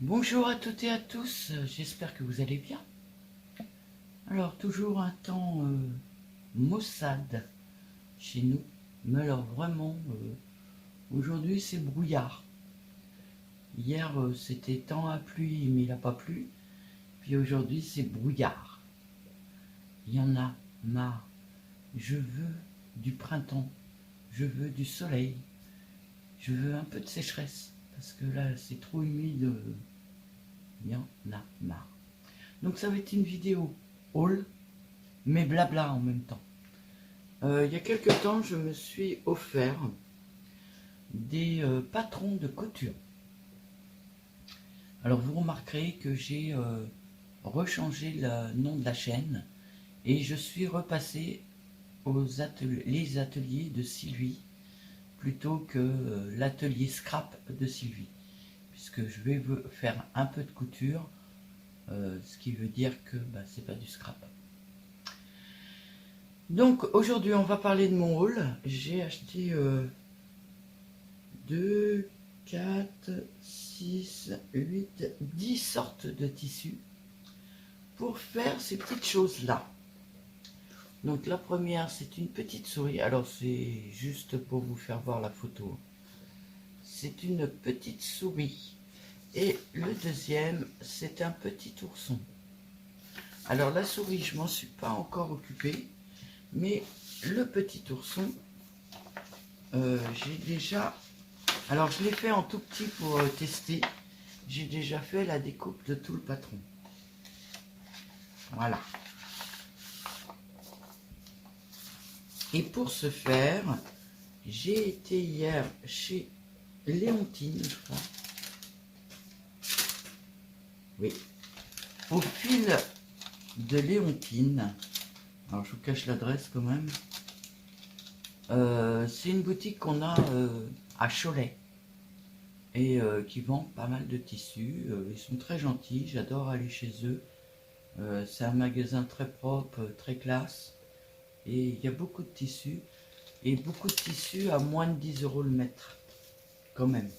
Bonjour à toutes et à tous, j'espère que vous allez bien. Alors, toujours un temps maussade chez nous, mais alors vraiment, aujourd'hui c'est brouillard. Hier c'était temps à pluie, mais il n'a pas plu, puis aujourd'hui c'est brouillard. Il y en a marre. Je veux du printemps, je veux du soleil, je veux un peu de sécheresse, parce que là c'est trop humide, il y en a marre. Donc ça va être une vidéo haul, mais blabla en même temps. Il y a quelque temps, je me suis offert des patrons de couture. Alors vous remarquerez que j'ai rechangé le nom de la chaîne et je suis repassé aux ateliers de Sylvie plutôt que l'atelier scrap de Sylvie, puisque je vais faire un peu de couture, ce qui veut dire que c'est pas du scrap. Donc aujourd'hui on va parler de mon haul. J'ai acheté 2, 4, 6, 8, 10 sortes de tissus pour faire ces petites choses-là. Donc la première, c'est une petite souris. Alors c'est juste pour vous faire voir la photo. C'est une petite souris. Et le deuxième, c'est un petit ourson. Alors la souris, je m'en suis pas encore occupée. Mais le petit ourson, j'ai déjà... Alors je l'ai fait en tout petit pour tester. J'ai déjà fait la découpe de tout le patron. Voilà. Et pour ce faire, j'ai été hier chez Léontine, je crois. Oui. Au fil de Léontine. Alors je vous cache l'adresse quand même. C'est une boutique qu'on a à Cholet. Et qui vend pas mal de tissus. Ils sont très gentils, j'adore aller chez eux. C'est un magasin très propre, très classe. Et il y a beaucoup de tissus. Et beaucoup de tissus à moins de 10 € le mètre. Quand même.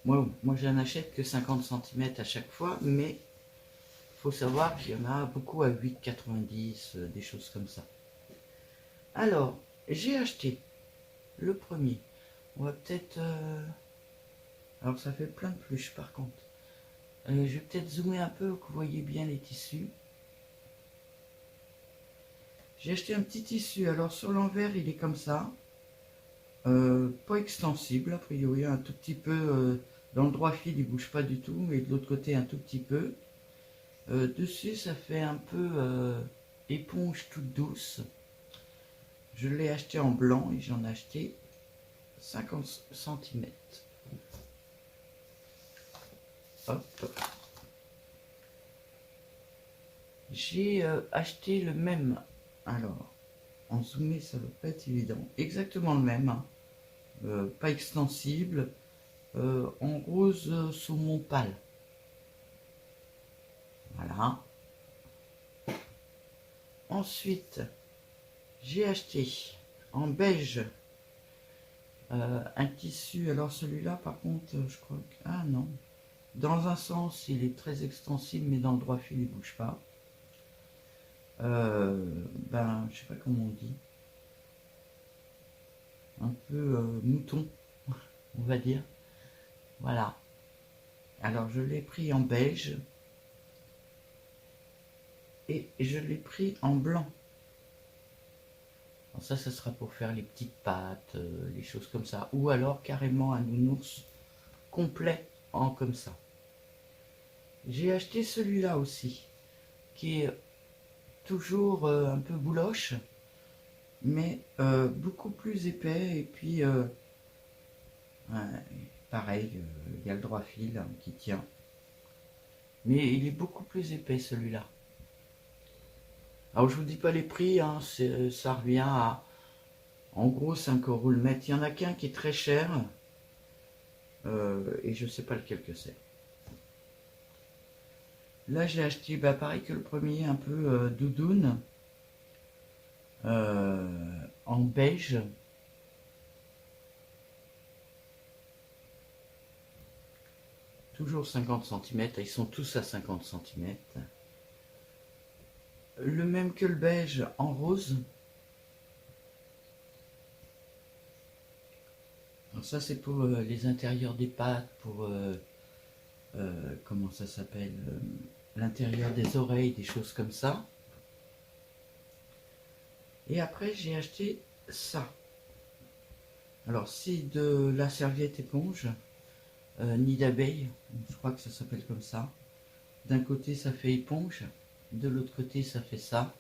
Moi je n'en achète que 50 cm à chaque fois. Mais il faut savoir qu'il y en a beaucoup à 8,90, des choses comme ça. Alors, j'ai acheté le premier. On va peut-être... Alors ça fait plein de pluches par contre. Je vais peut-être zoomer un peu pour que vous voyez bien les tissus. J'ai acheté un petit tissu. Alors sur l'envers il est comme ça. Pas extensible a priori. Un tout petit peu... dans le droit fil il bouge pas du tout. Mais de l'autre côté un tout petit peu. Dessus ça fait un peu éponge toute douce. Je l'ai acheté en blanc et j'en ai acheté 50 cm. Hop. J'ai acheté le même. Alors, en zoomé, ça va pas être évident. Exactement le même. Hein. Pas extensible. En rose saumon pâle. Voilà. Ensuite, j'ai acheté en beige un tissu. Alors celui-là, par contre, je crois que... Ah non. Dans un sens, il est très extensible, mais dans le droit fil, il bouge pas. Je sais pas comment on dit. Un peu mouton, on va dire. Voilà. Alors je l'ai pris en beige. Et je l'ai pris en blanc. Alors ça sera pour faire les petites pattes, les choses comme ça. Ou alors carrément un nounours complet en comme ça. J'ai acheté celui-là aussi, qui est toujours un peu bouloche, mais beaucoup plus épais. Et puis, pareil, il y a le droit fil qui tient. Mais il est beaucoup plus épais celui-là. Alors je vous dis pas les prix, hein, ça revient à en gros 5 € le mètre. Il y en a qu'un qui est très cher et je sais pas lequel que c'est. Là j'ai acheté pareil que le premier, un peu doudoune en beige. Toujours 50 cm, ils sont tous à 50 cm. Le même que le beige en rose. Alors ça c'est pour les intérieurs des pattes, pour comment ça s'appelle, l'intérieur des oreilles, des choses comme ça. Et après j'ai acheté ça. Alors c'est de la serviette éponge, nid d'abeille, je crois que ça s'appelle comme ça. D'un côté ça fait éponge, de l'autre côté ça fait ça.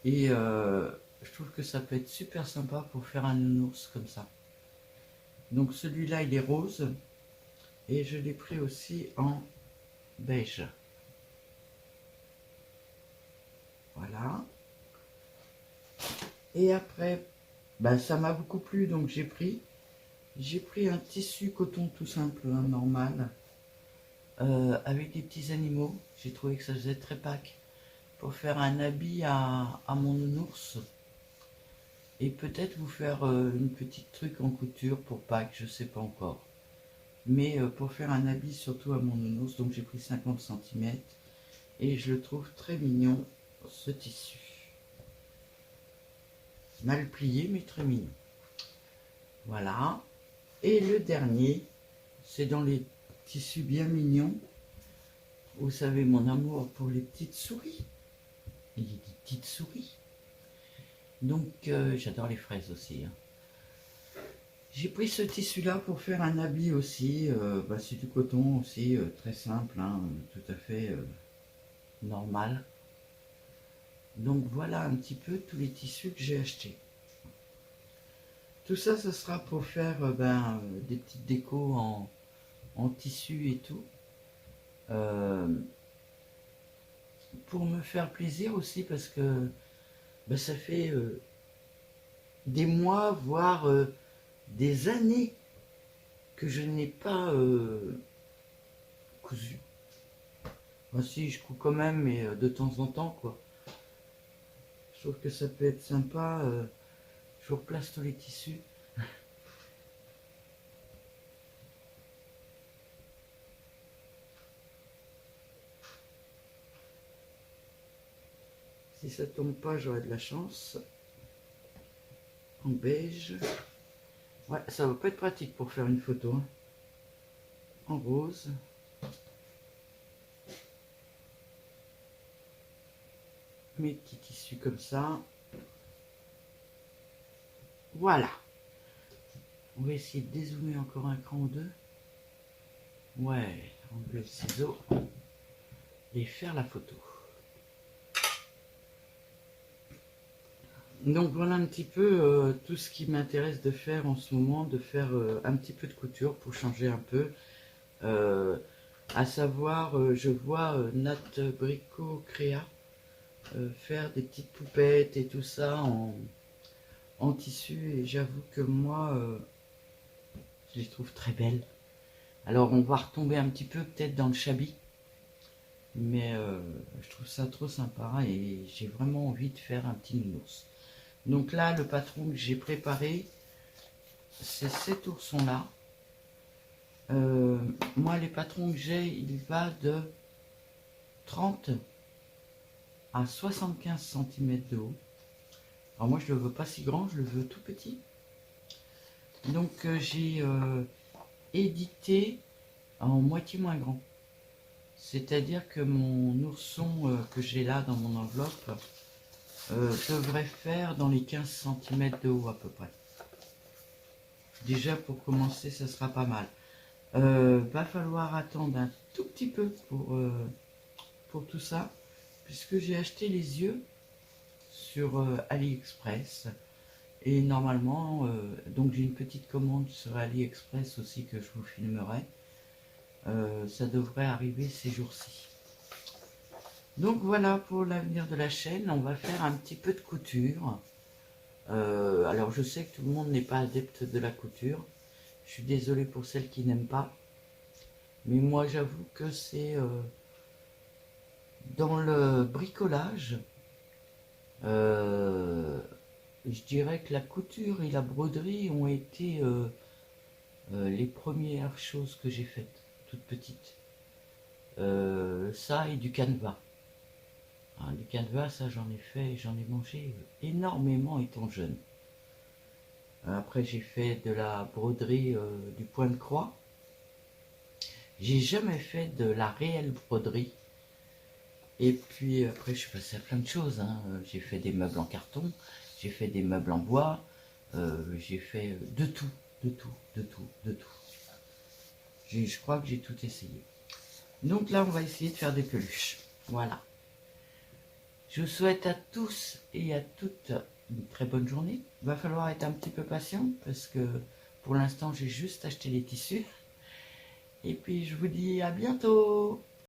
Et je trouve que ça peut être super sympa pour faire un nounours comme ça. Donc celui-là il est rose et je l'ai pris aussi en beige. Voilà. Et après, bah, ça m'a beaucoup plu donc j'ai pris un tissu coton tout simple, hein, normal, avec des petits animaux. J'ai trouvé que ça faisait très Pâques pour faire un habit à mon nounours. Et peut-être vous faire une petite truc en couture pour Pâques, je sais pas encore. Mais pour faire un habit surtout à mon nounours, donc j'ai pris 50 cm. Et je le trouve très mignon, ce tissu. Mal plié, mais très mignon. Voilà. Et le dernier, c'est dans les tissus bien mignons. Vous savez mon amour pour les petites souris. Il y a des petites souris. Donc j'adore les fraises aussi. Hein. J'ai pris ce tissu-là pour faire un habit aussi. Bah, c'est du coton aussi, très simple, hein, tout à fait normal. Donc voilà un petit peu tous les tissus que j'ai achetés. Tout ça, ce sera pour faire des petites décos en tissu et tout. Pour me faire plaisir aussi parce que ça fait des mois, voire des années que je n'ai pas cousu. Moi si, je couds quand même, mais de temps en temps, quoi. Je trouve que ça peut être sympa. Je replace tous les tissus. Si ça tombe pas, j'aurai de la chance. En beige. Ouais, ça va pas être pratique pour faire une photo. Hein. En rose. Mes petits tissus comme ça. Voilà. On va essayer de dézoomer encore un cran ou deux. Ouais, enlever le ciseau et faire la photo. Donc voilà un petit peu tout ce qui m'intéresse de faire en ce moment, de faire un petit peu de couture pour changer un peu. À savoir, je vois Nat Brico Créa faire des petites poupettes et tout ça en tissu, et j'avoue que moi je les trouve très belles. Alors on va retomber un petit peu peut-être dans le shabby, mais je trouve ça trop sympa et j'ai vraiment envie de faire un petit nounours. Donc là le patron que j'ai préparé, c'est cet ourson là. Moi les patrons que j'ai, il va de 30 à 75 cm de haut. Alors moi je le veux pas si grand, je le veux tout petit. Donc j'ai édité en moitié moins grand. C'est-à-dire que mon ourson que j'ai là dans mon enveloppe devrait faire dans les 15 cm de haut à peu près. Déjà pour commencer ça sera pas mal. Va falloir attendre un tout petit peu pour tout ça, puisque j'ai acheté les yeux sur AliExpress. Et normalement, donc j'ai une petite commande sur AliExpress aussi que je vous filmerai. Ça devrait arriver ces jours-ci. Donc voilà pour l'avenir de la chaîne. On va faire un petit peu de couture. Alors je sais que tout le monde n'est pas adepte de la couture. Je suis désolée pour celles qui n'aiment pas. Mais moi j'avoue que c'est dans le bricolage. Je dirais que la couture et la broderie ont été les premières choses que j'ai faites, toute petite. Ça et du canevas. Hein, du canevas, ça j'en ai fait, j'en ai mangé énormément étant jeune. Après j'ai fait de la broderie du point de croix. J'ai jamais fait de la réelle broderie. Et puis après je suis passé à plein de choses. Hein. J'ai fait des meubles en carton, j'ai fait des meubles en bois, j'ai fait de tout, de tout, de tout, de tout. Je crois que j'ai tout essayé. Donc là on va essayer de faire des peluches. Voilà. Je vous souhaite à tous et à toutes une très bonne journée. Il va falloir être un petit peu patient parce que pour l'instant j'ai juste acheté les tissus. Et puis je vous dis à bientôt.